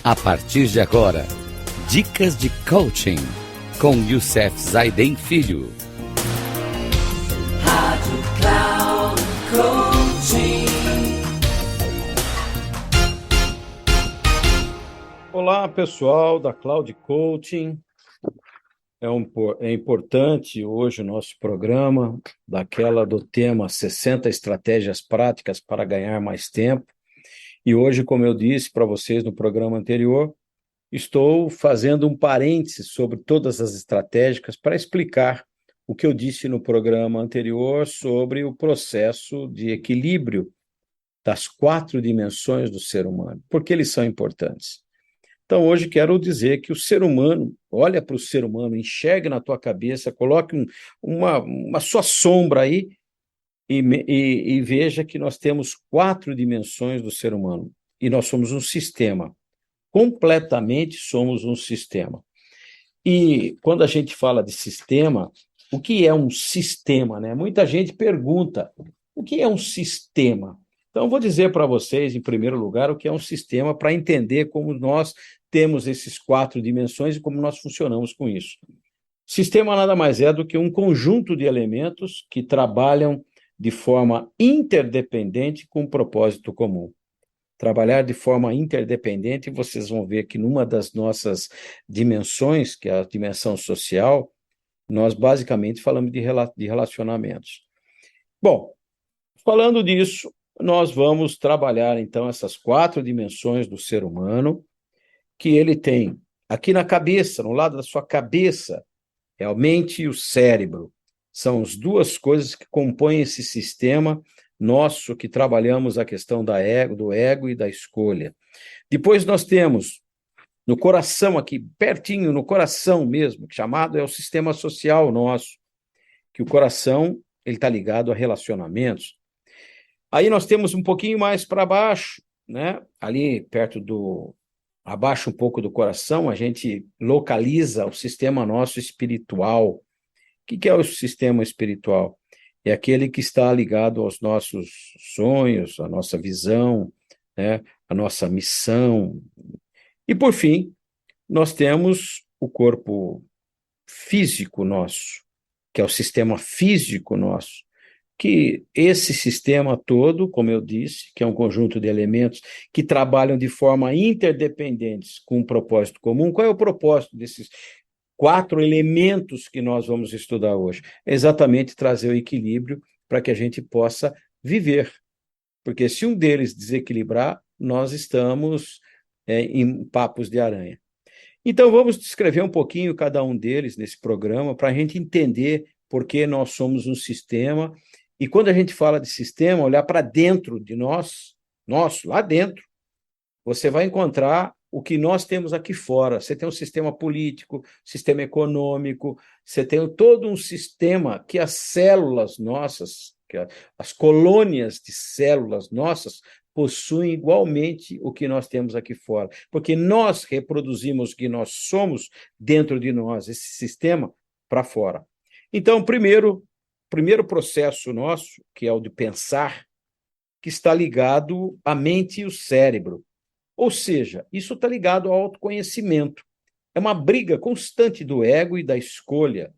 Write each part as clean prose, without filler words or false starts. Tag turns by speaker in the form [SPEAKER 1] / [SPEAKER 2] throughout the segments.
[SPEAKER 1] A partir de agora, dicas de coaching com Youssef Zaiden Filho.
[SPEAKER 2] Rádio Cloud Coaching.
[SPEAKER 3] Olá, pessoal da Cloud Coaching. É importante hoje o nosso programa, do tema 60 estratégias práticas para ganhar mais tempo. E hoje, como eu disse para vocês no programa anterior, estou fazendo um parêntese sobre todas as estratégias para explicar o que eu disse no programa anterior sobre o processo de equilíbrio das 4 dimensões do ser humano, porque eles são importantes. Então, hoje quero dizer que o ser humano, olha para o ser humano, enxergue na tua cabeça, coloque uma sua sombra aí e veja que nós temos 4 dimensões do ser humano. E nós somos um sistema. Completamente somos um sistema. E quando a gente fala de sistema, o que é um sistema, né? Muita gente pergunta, o que é um sistema? Então, vou dizer para vocês, em primeiro lugar, o que é um sistema para entender como nós temos esses 4 dimensões e como nós funcionamos com isso. Sistema nada mais é do que um conjunto de elementos que trabalham de forma interdependente com um propósito comum. Trabalhar de forma interdependente, vocês vão ver que numa das nossas dimensões, que é a dimensão social, nós basicamente falamos de relacionamentos. Bom, falando disso, nós vamos trabalhar então essas 4 dimensões do ser humano, que ele tem aqui na cabeça, no lado da sua cabeça, é a mente e o cérebro. São as 2 coisas que compõem esse sistema nosso que trabalhamos a questão do ego e da escolha. Depois nós temos no coração aqui, pertinho, no coração mesmo, chamado é o sistema social nosso, que o coração ele está ligado a relacionamentos. Aí nós temos um pouquinho mais para baixo, né? Ali perto abaixo um pouco do coração, a gente localiza o sistema nosso espiritual. O que é o sistema espiritual? É aquele que está ligado aos nossos sonhos, à nossa visão, né? A nossa missão. E, por fim, nós temos o corpo físico nosso, que é o sistema físico nosso, que esse sistema todo, como eu disse, que é um conjunto de elementos que trabalham de forma interdependentes com um propósito comum. Qual é o propósito desses 4 elementos que nós vamos estudar hoje? É exatamente trazer o equilíbrio para que a gente possa viver. Porque se um deles desequilibrar, nós estamos em papos de aranha. Então, vamos descrever um pouquinho cada um deles nesse programa para a gente entender por que nós somos um sistema. E quando a gente fala de sistema, olhar para dentro de nós, lá dentro, você vai encontrar o que nós temos aqui fora. Você tem um sistema político, sistema econômico, você tem todo um sistema que as células nossas, as colônias de células nossas, possuem igualmente o que nós temos aqui fora. Porque nós reproduzimos o que nós somos dentro de nós, esse sistema, para fora. Então, o primeiro processo nosso, que é o de pensar, que está ligado à mente e o cérebro. Ou seja, isso está ligado ao autoconhecimento. É uma briga constante do ego e da escolha.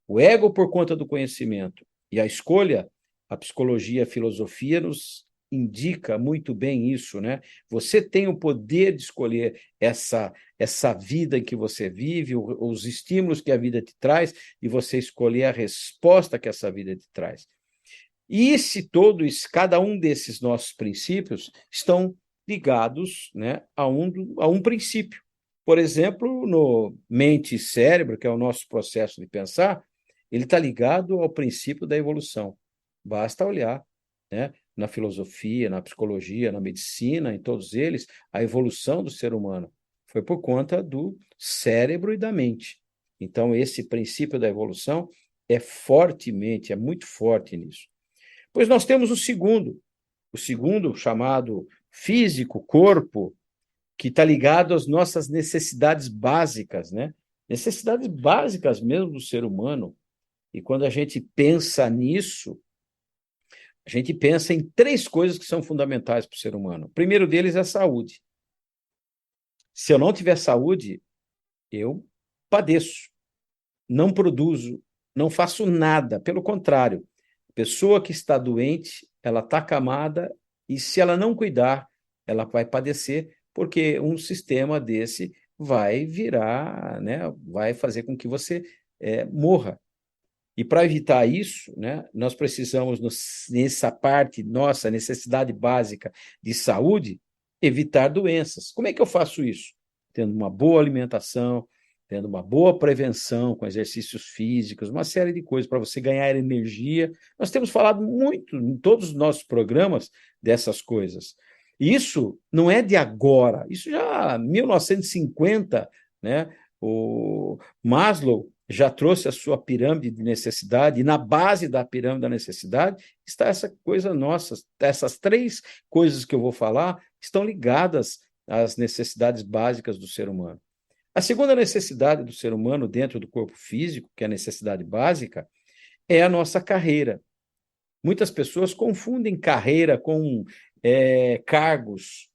[SPEAKER 3] O ego por conta do conhecimento e a escolha, a psicologia e a filosofia nos indica muito bem isso, né? Você tem o poder de escolher essa vida em que você vive, os estímulos que a vida te traz, e você escolher a resposta que essa vida te traz. E cada um desses nossos princípios estão ligados, né, a um princípio. Por exemplo, no mente e cérebro, que é o nosso processo de pensar, ele está ligado ao princípio da evolução. Basta olhar, né, na filosofia, na psicologia, na medicina, em todos eles, a evolução do ser humano foi por conta do cérebro e da mente. Então, esse princípio da evolução é muito forte nisso. Pois nós temos o segundo chamado físico, corpo, que está ligado às nossas necessidades básicas, né? Necessidades básicas mesmo do ser humano. E quando a gente pensa nisso, a gente pensa em 3 coisas que são fundamentais para o ser humano. O primeiro deles é a saúde. Se eu não tiver saúde, eu padeço, não produzo, não faço nada. Pelo contrário, a pessoa que está doente, ela está acamada e se ela não cuidar, ela vai padecer, porque um sistema desse vai virar, né, vai fazer com que você morra. E para evitar isso, né, nós precisamos, nessa parte nossa necessidade básica de saúde, evitar doenças. Como é que eu faço isso? Tendo uma boa alimentação, tendo uma boa prevenção com exercícios físicos, uma série de coisas para você ganhar energia. Nós temos falado muito em todos os nossos programas dessas coisas. Isso não é de agora, isso já 1950, né? O Maslow já trouxe a sua pirâmide de necessidade, e na base da pirâmide da necessidade está essa coisa nossa. Essas três coisas que eu vou falar estão ligadas às necessidades básicas do ser humano. A segunda necessidade do ser humano dentro do corpo físico, que é a necessidade básica, é a nossa carreira. Muitas pessoas confundem carreira com cargos.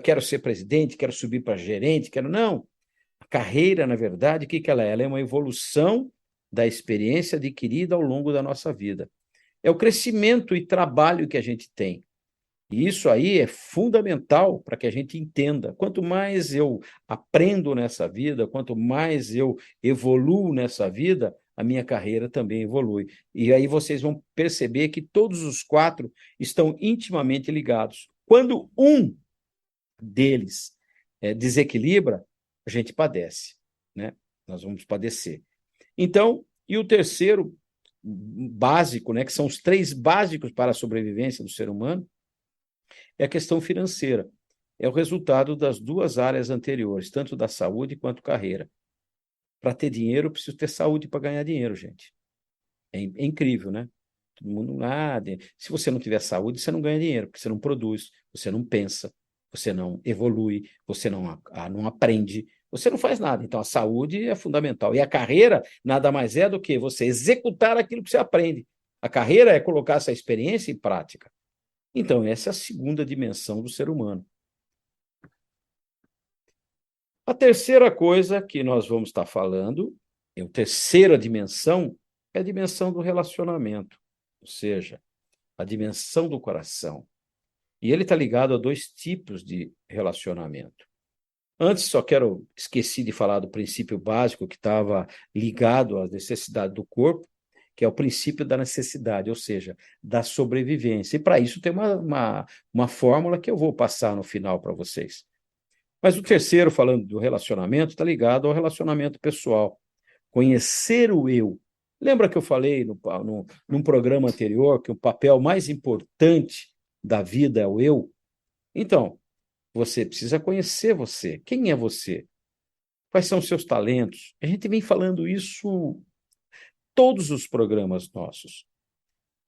[SPEAKER 3] Quero ser presidente, quero subir para gerente, quero. Não. A carreira, na verdade, o que ela é? Ela é uma evolução da experiência adquirida ao longo da nossa vida. É o crescimento e trabalho que a gente tem. E isso aí é fundamental para que a gente entenda. Quanto mais eu aprendo nessa vida, quanto mais eu evoluo nessa vida, a minha carreira também evolui. E aí vocês vão perceber que todos os quatro estão intimamente ligados. Quando um deles desequilibra, a gente padece, né? Nós vamos padecer. Então, e o terceiro básico, né, que são os três básicos para a sobrevivência do ser humano, é a questão financeira. É o resultado das duas áreas anteriores, tanto da saúde quanto carreira. Para ter dinheiro, eu preciso ter saúde para ganhar dinheiro, gente. É incrível, né? Todo mundo, se você não tiver saúde, você não ganha dinheiro, porque você não produz, você não pensa, você não evolui, você não aprende, você não faz nada. Então, a saúde é fundamental. E a carreira nada mais é do que você executar aquilo que você aprende. A carreira é colocar essa experiência em prática. Então, essa é a segunda dimensão do ser humano. A terceira coisa que nós vamos estar falando, a terceira dimensão, é a dimensão do relacionamento, ou seja, a dimensão do coração. E ele está ligado a dois tipos de relacionamento. Antes, esqueci de falar do princípio básico que estava ligado à necessidade do corpo, que é o princípio da necessidade, ou seja, da sobrevivência. E para isso tem uma fórmula que eu vou passar no final para vocês. Mas o terceiro, falando do relacionamento, está ligado ao relacionamento pessoal. Conhecer o eu. Lembra que eu falei num programa anterior que o papel mais importante da vida é o eu? Então, você precisa conhecer você. Quem é você? Quais são os seus talentos? A gente vem falando isso todos os programas nossos.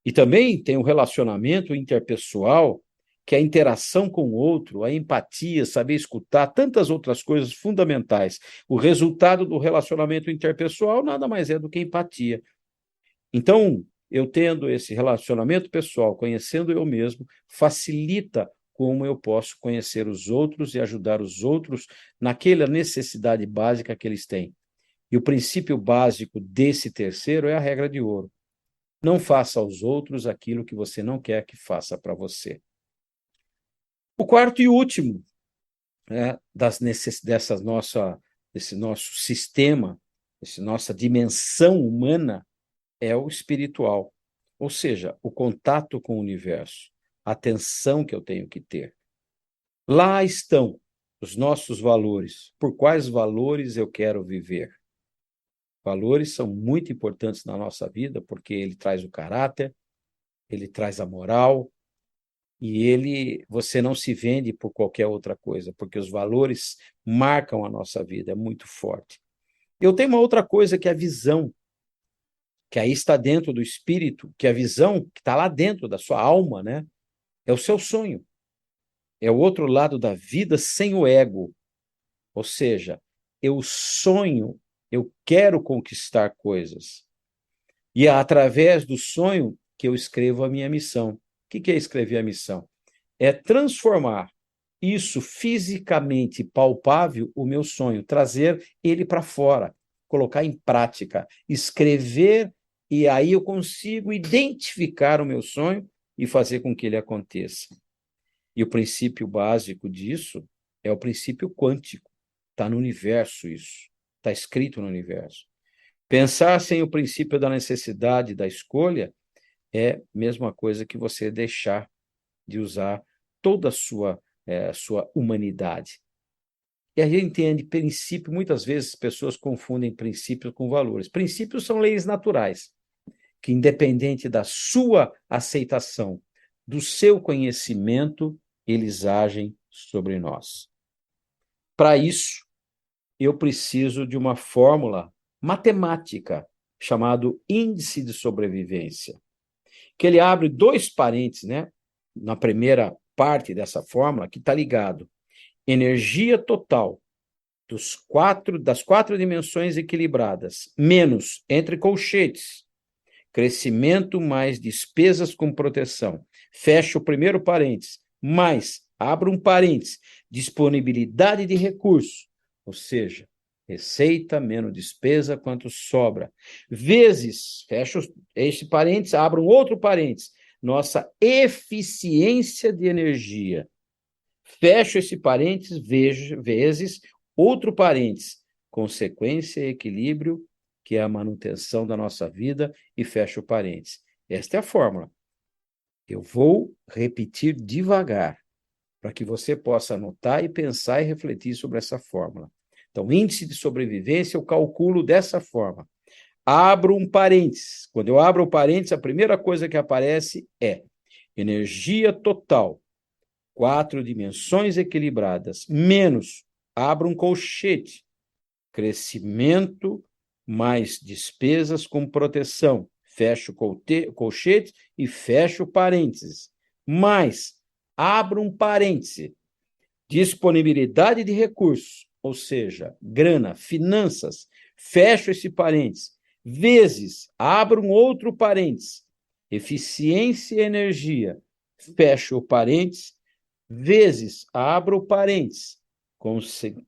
[SPEAKER 3] E também tem o relacionamento interpessoal, que é a interação com o outro, a empatia, saber escutar, tantas outras coisas fundamentais. O resultado do relacionamento interpessoal nada mais é do que empatia. Então, eu tendo esse relacionamento pessoal, conhecendo eu mesmo, facilita como eu posso conhecer os outros e ajudar os outros naquela necessidade básica que eles têm. E o princípio básico desse terceiro é a regra de ouro. Não faça aos outros aquilo que você não quer que faça para você. O quarto e último, né, desse nosso sistema, dessa nossa dimensão humana, é o espiritual. Ou seja, o contato com o universo, a atenção que eu tenho que ter. Lá estão os nossos valores. Por quais valores eu quero viver? Valores são muito importantes na nossa vida, porque ele traz o caráter, ele traz a moral, e você não se vende por qualquer outra coisa, porque os valores marcam a nossa vida, é muito forte. Eu tenho uma outra coisa que é a visão, que aí está dentro do espírito, que é a visão que está lá dentro da sua alma, né? É o seu sonho. É o outro lado da vida sem o ego. Ou seja, eu sonho, eu quero conquistar coisas. E é através do sonho que eu escrevo a minha missão. O que é escrever a missão? É transformar isso fisicamente palpável, o meu sonho, trazer ele para fora, colocar em prática, escrever, e aí eu consigo identificar o meu sonho e fazer com que ele aconteça. E o princípio básico disso é o princípio quântico. Está no universo isso, está escrito no universo. Pensar sem o princípio da necessidade da escolha é a mesma coisa que você deixar de usar toda a sua humanidade. E a gente entende princípio, muitas vezes as pessoas confundem princípios com valores. Princípios são leis naturais, que independente da sua aceitação, do seu conhecimento, eles agem sobre nós. Para isso, eu preciso de uma fórmula matemática chamado índice de sobrevivência, que ele abre dois parênteses, né? Na primeira parte dessa fórmula, que está ligado energia total das quatro dimensões equilibradas, menos, entre colchetes, crescimento mais despesas com proteção. Fecha o primeiro parênteses, mais, abra um parênteses, disponibilidade de recursos, ou seja, receita menos despesa, quanto sobra. Vezes, fecha esse parênteses, abra um outro parênteses, nossa eficiência de energia. Fecho esse parênteses, vezes, outro parênteses, consequência e equilíbrio, que é a manutenção da nossa vida, e fecho o parênteses. Esta é a fórmula. Eu vou repetir devagar, para que você possa anotar e pensar e refletir sobre essa fórmula. Então, índice de sobrevivência eu calculo dessa forma. Abro um parênteses. Quando eu abro o parênteses, a primeira coisa que aparece é energia total, 4 dimensões equilibradas, menos, abro um colchete, crescimento mais despesas com proteção. Fecho o colchete e fecho o parênteses. Mais, abro um parêntese, disponibilidade de recursos, ou seja, grana, finanças, fecho esse parênteses, vezes, abro um outro parênteses, eficiência e energia, fecho o parênteses, vezes, abro o parênteses,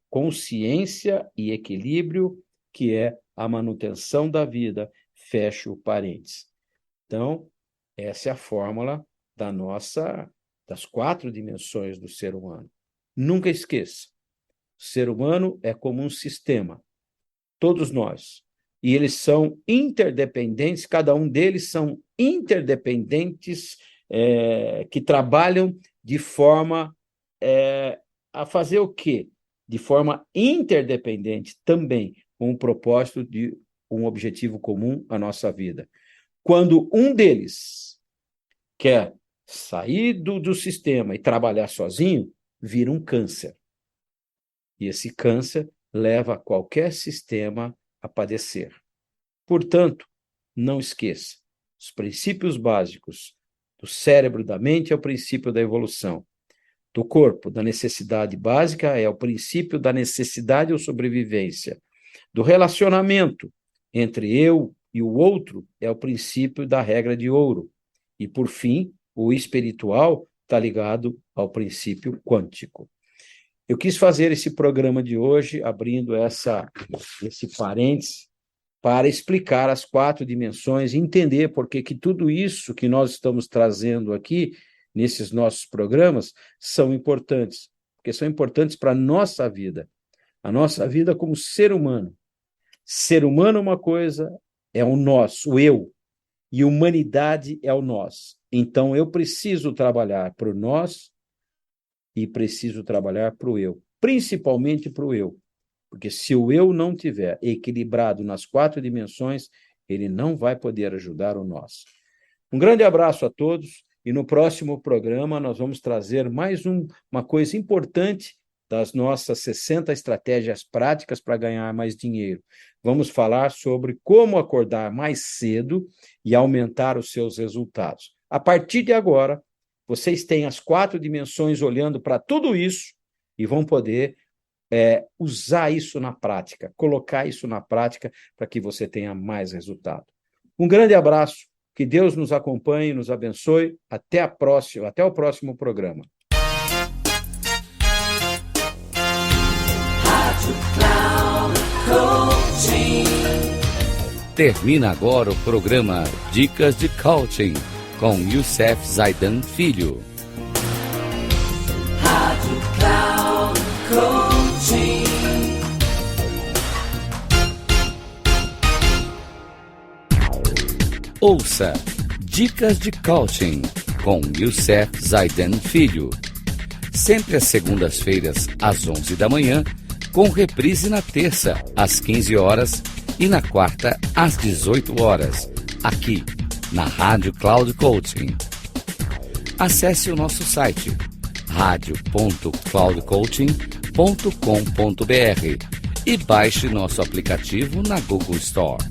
[SPEAKER 3] consciência e equilíbrio, que é a manutenção da vida, fecho o parênteses. Então, essa é a fórmula das 4 dimensões do ser humano. Nunca esqueça, o ser humano é como um sistema, todos nós, e eles são interdependentes, cada um deles são interdependentes, que trabalham de forma a fazer o quê? De forma interdependente também, com o propósito de um objetivo comum à nossa vida. Quando um deles quer sair do sistema e trabalhar sozinho, vira um câncer. E esse câncer leva qualquer sistema a padecer. Portanto, não esqueça, os princípios básicos do cérebro e da mente é o princípio da evolução. Do corpo, da necessidade básica, é o princípio da necessidade ou sobrevivência. Do relacionamento entre eu e o outro, é o princípio da regra de ouro. E, por fim, o espiritual está ligado ao princípio quântico. Eu quis fazer esse programa de hoje, abrindo esse parênteses, para explicar as 4 dimensões e entender por que tudo isso que nós estamos trazendo aqui, nesses nossos programas, são importantes. Porque são importantes para a nossa vida como ser humano. Ser humano é uma coisa, é o nosso, o eu, e humanidade é o nós. Então, eu preciso trabalhar para o nós e preciso trabalhar para o eu, principalmente para o eu. Porque se o eu não tiver equilibrado nas 4 dimensões, ele não vai poder ajudar o nós. Um grande abraço a todos e no próximo programa nós vamos trazer mais uma coisa importante das nossas 60 estratégias práticas para ganhar mais dinheiro. Vamos falar sobre como acordar mais cedo e aumentar os seus resultados. A partir de agora, vocês têm as 4 dimensões olhando para tudo isso e vão poder usar isso na prática, colocar isso na prática para que você tenha mais resultado. Um grande abraço, que Deus nos acompanhe, nos abençoe. Até o próximo programa.
[SPEAKER 2] Coaching.
[SPEAKER 1] Termina agora o programa Dicas de Coaching com Youssef Zaidan Filho.
[SPEAKER 2] Rádio Cloud Coaching.
[SPEAKER 1] Ouça Dicas de Coaching com Youssef Zaidan Filho. Sempre às segundas-feiras, às 11 da manhã, com reprise na terça, às 15 horas e na quarta, às 18 horas, aqui na Rádio Cloud Coaching. Acesse o nosso site radio.cloudcoaching.com.br e baixe nosso aplicativo na Google Store.